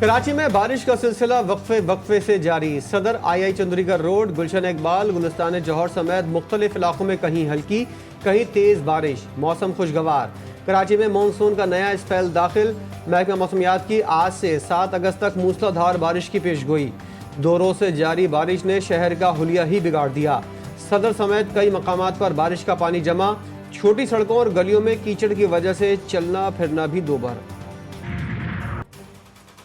کراچی میں بارش کا سلسلہ وقفے سے جاری. صدر آئی چندری گڑھ روڈ، گلشن اقبال، گلستان جوہر سمیت مختلف علاقوں میں کہیں ہلکی کہیں تیز بارش. موسم خوشگوار. کراچی میں مانسون کا نیا اسپیل داخل. محکمہ موسمیات کی آج سے 7 اگست تک موسلا دھار بارش کی پیشگوئی. 2 روز سے جاری بارش نے شہر کا حلیہ ہی بگاڑ دیا. صدر سمیت کئی مقامات پر بارش کا پانی جمع. چھوٹی سڑکوں اور گلیوں میں کیچڑ کی وجہ سے چلنا پھرنا بھی دوبھر.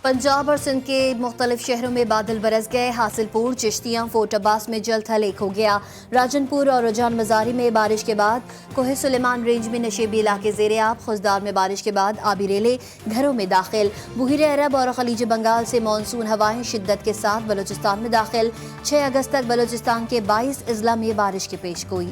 پنجاب اور سندھ کے مختلف شہروں میں بادل برس گئے. حاصل پور، چشتیاں، فورٹ عباس میں جلد ہلیک ہو گیا. راجن پور اور رجان مزاری میں بارش کے بعد کوہ سلیمان رینج میں نشیبی علاقے زیر آب. خضدار میں بارش کے بعد آبی ریلے گھروں میں داخل. بحیر عرب اور خلیج بنگال سے مانسون ہوائیں شدت کے ساتھ بلوچستان میں داخل. 6 اگست تک بلوچستان کے 22 اضلاع میں بارش کی پیشگوئی.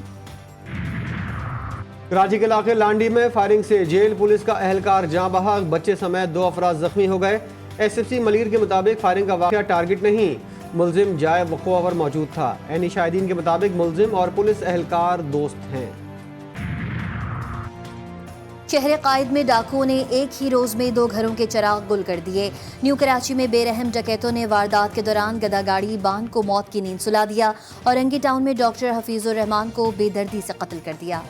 کراچی کے علاقے لانڈی میں فائرنگ سے جیل پولیس کا اہلکار جاں بحق. بچے سمیت 2 افراد زخمی ہو گئے. ایس ایف سی ملیر کے مطابق فائرنگ کا واقعہ ٹارگٹ نہیں، ملزم جائے وقوع پر موجود تھا. عینی شاہدین کے مطابق ملزم اور پولیس اہلکار دوست ہیں. شہر قائد میں ڈاکوؤں نے ایک ہی روز میں 2 گھروں کے چراغ گل کر دیے. نیو کراچی میں بے رحم ڈکیتوں نے واردات کے دوران گدا گاڑی بان کو موت کی نیند سلا دیا. اورنگی ٹاؤن میں ڈاکٹر حفیظ الرحمان کو بے دردی سے قتل کر دیا.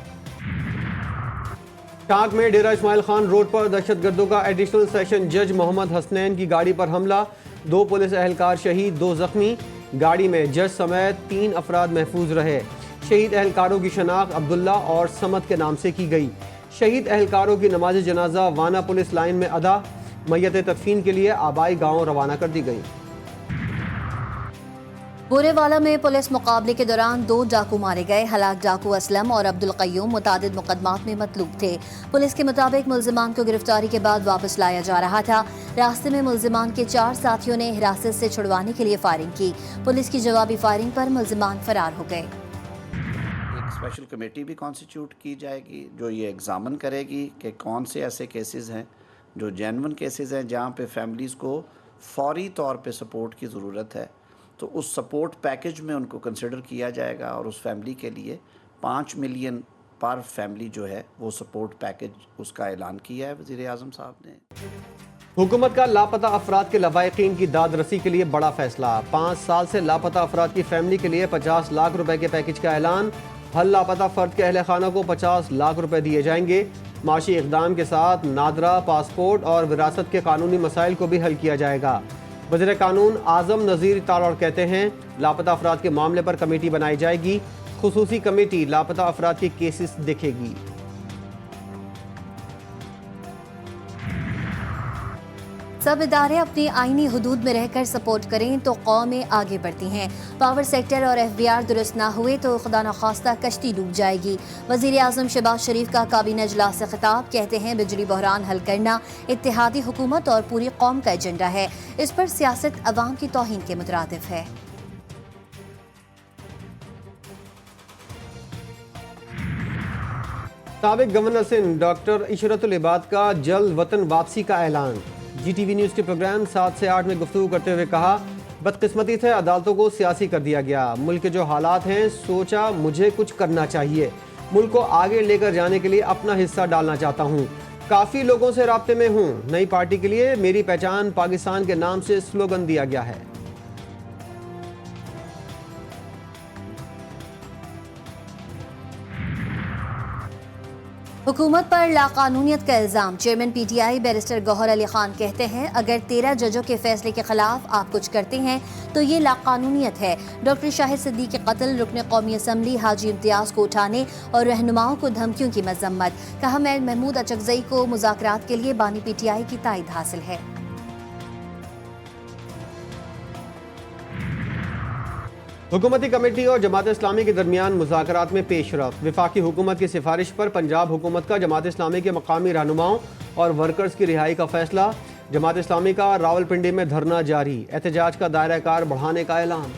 ٹانک میں ڈیرہ اسماعیل خان روڈ پر دہشت گردوں کا ایڈیشنل سیشن جج محمد حسنین کی گاڑی پر حملہ. 2 پولیس اہلکار شہید، 2 زخمی. گاڑی میں جج سمیت 3 افراد محفوظ رہے. شہید اہلکاروں کی شناخت عبداللہ اور سمد کے نام سے کی گئی. شہید اہلکاروں کی نماز جنازہ وانا پولیس لائن میں ادا. میت تدفین کے لیے آبائی گاؤں روانہ کر دی گئی. بورے والا میں پولیس مقابلے کے دوران 2 ڈاکو مارے گئے. ہلاک ڈاکو اسلم اور عبدالقیوم متعدد مقدمات میں مطلوب تھے. پولیس کے مطابق ملزمان کو گرفتاری کے بعد واپس لایا جا رہا تھا. راستے میں ملزمان کے 4 ساتھیوں نے حراست سے چھڑوانے کے لیے فائرنگ کی. پولیس کی جوابی فائرنگ پر ملزمان فرار ہو گئے. ایک اسپیشل کمیٹی بھی کانسٹیٹیوٹ کی جائے گی جو یہ ایگزامن کرے گی کہ کون سے ایسے کیسز ہیں جو جینون کیسز ہیں جہاں پہ فیملیز کو فوری طور پہ سپورٹ کی ضرورت ہے. تو اس سپورٹ پیکج میں ان کو کنسیڈر کیا جائے گا اور اس فیملی کے لیے 5 ملین پر فیملی جو ہے وہ سپورٹ پیکج اس کا اعلان کیا ہے وزیر اعظم صاحب نے. حکومت کا لاپتہ افراد کے لواحقین کی داد رسی کے لیے بڑا فیصلہ. 5 سال سے لاپتہ افراد کی فیملی کے لیے 50 لاکھ روپے کے پیکج کا اعلان. ہر لاپتہ فرد کے اہل خانہ کو 50 لاکھ روپے دیے جائیں گے. معاشی اقدام کے ساتھ نادرہ، پاسپورٹ اور وراثت کے قانونی مسائل کو بھی حل کیا جائے گا. وزیر قانون اعظم نذیر تاڑڑ کہتے ہیں لاپتہ افراد کے معاملے پر کمیٹی بنائی جائے گی. خصوصی کمیٹی لاپتہ افراد کے کیسز دیکھے گی. سب ادارے اپنی آئینی حدود میں رہ کر سپورٹ کریں تو قومیں آگے بڑھتی ہیں. پاور سیکٹر اور FBR درست نہ ہوئے تو خدا نخواستہ کشتی ڈوب جائے گی. وزیر اعظم شہباز شریف کا کابینہ اجلاس سے خطاب. کہتے ہیں بجلی بحران حل کرنا اتحادی حکومت اور پوری قوم کا ایجنڈا ہے. اس پر سیاست عوام کی توہین کے مترادف ہے. سابق گورنر سندھ ڈاکٹر عشرت العباد کا جلد وطن واپسی کا اعلان. جی ٹی وی نیوز کے پروگرام 7 سے 8 میں گفتگو کرتے ہوئے کہا بدقسمتی سے عدالتوں کو سیاسی کر دیا گیا. ملک کے جو حالات ہیں سوچا مجھے کچھ کرنا چاہیے. ملک کو آگے لے کر جانے کے لیے اپنا حصہ ڈالنا چاہتا ہوں. کافی لوگوں سے رابطے میں ہوں. نئی پارٹی کے لیے میری پہچان پاکستان کے نام سے سلوگن دیا گیا ہے. حکومت پر لاقانونیت کا الزام. چیئرمین PTI بیرسٹر گوہر علی خان کہتے ہیں اگر 13 ججوں کے فیصلے کے خلاف آپ کچھ کرتے ہیں تو یہ لاقانونیت ہے. ڈاکٹر شاہد صدیق کے قتل، رکن قومی اسمبلی حاجی امتیاز کو اٹھانے اور رہنماؤں کو دھمکیوں کی مذمت. کہا محمود اچکزئی کو مذاکرات کے لیے بانی PTI کی تائید حاصل ہے. حکومتی کمیٹی اور جماعت اسلامی کے درمیان مذاکرات میں پیش رفت. وفاقی حکومت کی سفارش پر پنجاب حکومت کا جماعت اسلامی کے مقامی رہنماؤں اور ورکرز کی رہائی کا فیصلہ. جماعت اسلامی کا راولپنڈی میں دھرنا جاری. احتجاج کا دائرہ کار بڑھانے کا اعلان.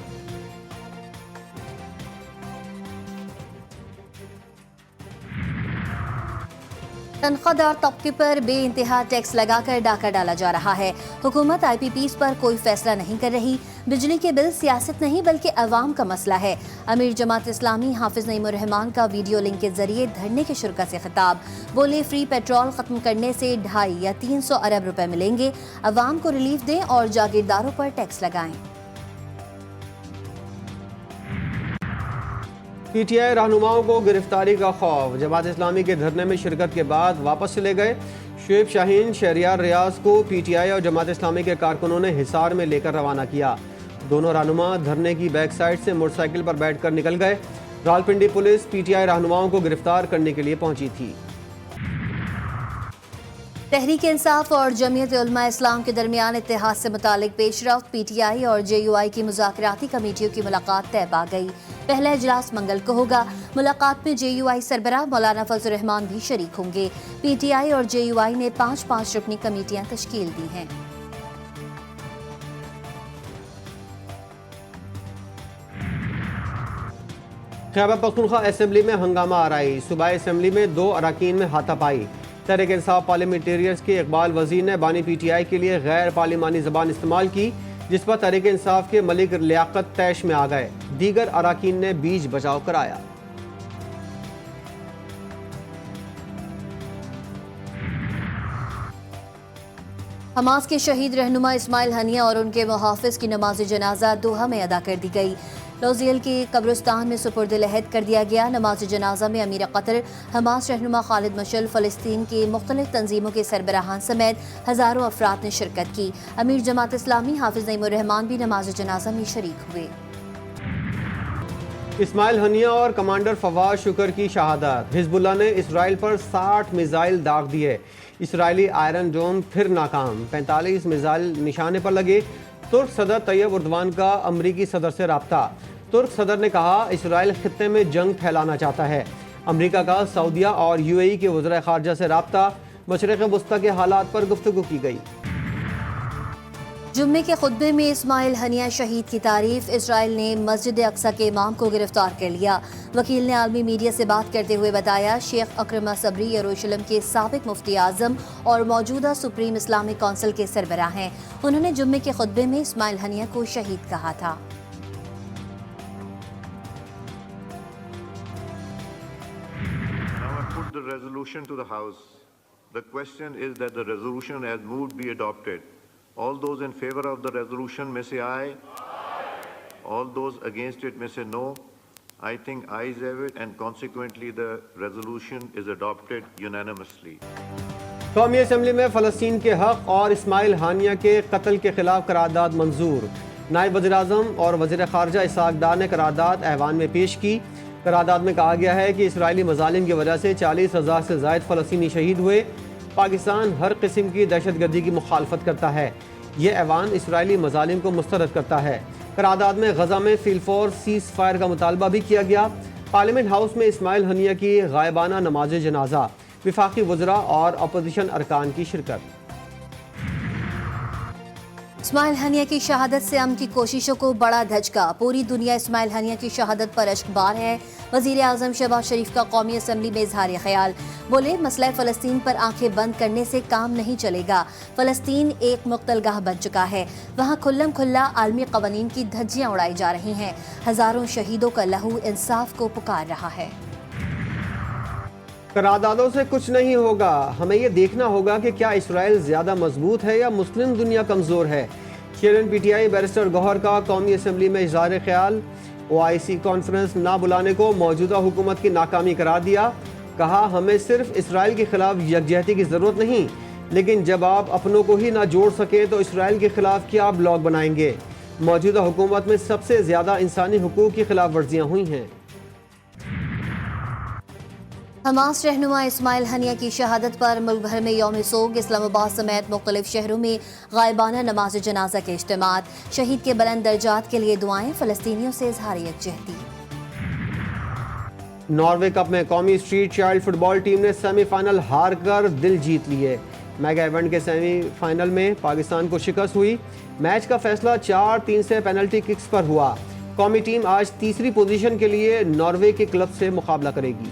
تنخواہ دار طبقے پر بے انتہا ٹیکس لگا کر ڈاکہ ڈالا جا رہا ہے۔ حکومت آئی پی پیز پر کوئی فیصلہ نہیں کر رہی۔ بجلی کے بل سیاست نہیں بلکہ عوام کا مسئلہ ہے۔ امیر جماعت اسلامی حافظ نعیم الرحمان کا ویڈیو لنک کے ذریعے دھرنے کے شرکاء سے خطاب، بولے فری پیٹرول ختم کرنے سے 250 یا 300 ارب روپے ملیں گے، عوام کو ریلیف دیں اور جاگیرداروں پر ٹیکس لگائیں۔ پی ٹی آئی رہنماؤں کو گرفتاری کا خوف، جماعت اسلامی کے دھرنے میں شرکت کے بعد واپس چلے گئے۔ شعیب شاہین شہریار ریاض کو پی ٹی آئی اور جماعت اسلامی کے کارکنوں نے حصار میں لے کر روانہ کیا۔ دونوں رہنما دھرنے کی بیک سائیڈ سے موٹر سائیکل پر بیٹھ کر نکل گئے۔ راولپنڈی پولیس پی ٹی آئی رہنماؤں کو گرفتار کرنے کے لیے پہنچی تھی۔ تحریک انصاف اور جمعیت علماء اسلام کے درمیان اتحاد سے متعلق پیش رفت، پی ٹی آئی اور جے یو آئی کی مذاکراتی کمیٹیوں کی ملاقات طے پا گئی۔ پہلا اجلاس منگل کو ہوگا۔ ملاقات میں جے یو آئی سربراہ مولانا فضل الرحمان بھی شریک ہوں گے۔ پی ٹی آئی اور جے یو آئی نے 5 رکنی کمیٹیاں تشکیل دی ہیں۔ خیبر پختونخوا اسمبلی میں ہنگامہ آرائی، صوبائی اسمبلی میں 2 اراکین میں ہاتھا پائی۔ تحریک انصاف پارلیمنٹیرینز کے اقبال وزیر نے بانی پی ٹی آئی کے لیے غیر پارلیمانی زبان استعمال کی، جس پر تحریک انصاف کے ملک لیاقت طیش میں آ گئے۔ دیگر اراکین نے بیچ بچاؤ کرایا۔ حماس کے شہید رہنما اسماعیل ہنیہ اور ان کے محافظ کی نماز جنازہ دوحہ میں ادا کر دی گئی۔ لوزیل کے قبرستان میں سپرد لحد کر دیا گیا۔ نماز جنازہ میں امیر قطر، حماس رہنما خالد مشعل، فلسطین کی مختلف تنظیموں کے سربراہان سمیت ہزاروں افراد نے شرکت کی۔ امیر جماعت اسلامی حافظ نعیم الرحمان بھی نماز جنازہ میں شریک ہوئے۔ اسماعیل ہنیہ اور کمانڈر فواد شکر کی شہادت، حزب اللہ نے اسرائیل پر 60 میزائل داغ دیے۔ اسرائیلی آئرن ڈوم پھر ناکام، 45 میزائل نشانے پر لگے۔ ترک صدر طیب اردوان کا امریکی صدر سے رابطہ، ترک صدر نے کہا اسرائیل خطے میں جنگ پھیلانا چاہتا ہے۔ امریکہ کا سعودیہ اور یو اے ای کے وزراء خارجہ سے رابطہ، مشرق وسطیٰ کے حالات پر گفتگو کی گئی۔ جمعے کے خطبے میں اسماعیل ہنیہ شہید کی تعریف، اسرائیل نے مسجد اقصی کے امام کو گرفتار کر لیا۔ وکیل نے عالمی میڈیا سے بات کرتے ہوئے بتایا شیخ اکرمہ صبری یروشلم کے سابق مفتی اعظم اور موجودہ سپریم اسلامک کونسل کے سربراہ ہیں۔ انہوں نے جمعے کے خطبے میں اسماعیل ہنیہ کو شہید کہا تھا۔ The resolution to the House. The question is that the resolution as moved be adopted. All those in favor of the resolution may say aye. All those against it may say no. I think ayes have it and consequently the resolution is adopted unanimously. قومی assembly میں فلسطین کے حق اور اسماعیل ہنیہ کے قتل کے خلاف قرارداد منظور۔ نائب وزیر اعظم اور وزیر خارجہ اسحاق ڈار نے قرارداد ایوان میں پیش کی۔ قرارداد میں کہا گیا ہے کہ اسرائیلی مظالم کی وجہ سے 40,000 سے زائد فلسطینی شہید ہوئے۔ پاکستان ہر قسم کی دہشت گردی کی مخالفت کرتا ہے۔ یہ ایوان اسرائیلی مظالم کو مسترد کرتا ہے۔ قرارداد میں غزہ میں فی الفور سیز فائر کا مطالبہ بھی کیا گیا۔ پارلیمنٹ ہاؤس میں اسماعیل ہنیہ کی غائبانہ نماز جنازہ، وفاقی وزراء اور اپوزیشن ارکان کی شرکت۔ اسماعیل ہنیہ کی شہادت سے امن کی کوششوں کو بڑا دھچکا، پوری دنیا اسماعیل ہنیہ کی شہادت پر اشکبار ہے۔ وزیر اعظم شہباز شریف کا قومی اسمبلی میں اظہار خیال، بولے مسئلہ فلسطین پر آنکھیں بند کرنے سے کام نہیں چلے گا۔ فلسطین ایک مقتل گاہ بن چکا ہے، وہاں کھلم کھلا عالمی قوانین کی دھجیاں اڑائی جا رہی ہیں۔ ہزاروں شہیدوں کا لہو انصاف کو پکار رہا ہے۔ قراردادوں سے کچھ نہیں ہوگا، ہمیں یہ دیکھنا ہوگا کہ کیا اسرائیل زیادہ مضبوط ہے یا مسلم دنیا کمزور ہے۔ Chairman P T I barrister Gohar کا قومی اسمبلی میں اظہار خیال، او آئی سی کانفرنس نہ بلانے کو موجودہ حکومت کی ناکامی قرار دیا۔ کہا ہمیں صرف اسرائیل کے خلاف یکجہتی کی ضرورت نہیں، لیکن جب آپ اپنوں کو ہی نہ جوڑ سکیں تو اسرائیل کے خلاف کیا بلاک بنائیں گے۔ موجودہ حکومت میں سب سے زیادہ انسانی حقوق کی خلاف ورزیاں ہوئی ہیں۔ حماس رہنما اسماعیل ہنیہ کی شہادت پر ملک بھر میں یوم سوگ، اسلام آباد سمیت مختلف شہروں میں غائبانہ نماز جنازہ کے اجتماعات، شہید کے بلند درجات کے لیے دعائیں، فلسطینیوں سے اظہار یکجہتی۔ ناروے کپ میں قومی اسٹریٹ چائلڈ فٹ بال ٹیم نے سیمی فائنل ہار کر دل جیت لیے۔ میگا ایونٹ کے سیمی فائنل میں پاکستان کو شکست ہوئی۔ میچ کا فیصلہ 4-3 سے پینلٹی ککس پر ہوا۔ قومی ٹیم آج تیسری پوزیشن کے لیے ناروے کے کلب سے مقابلہ کرے گی۔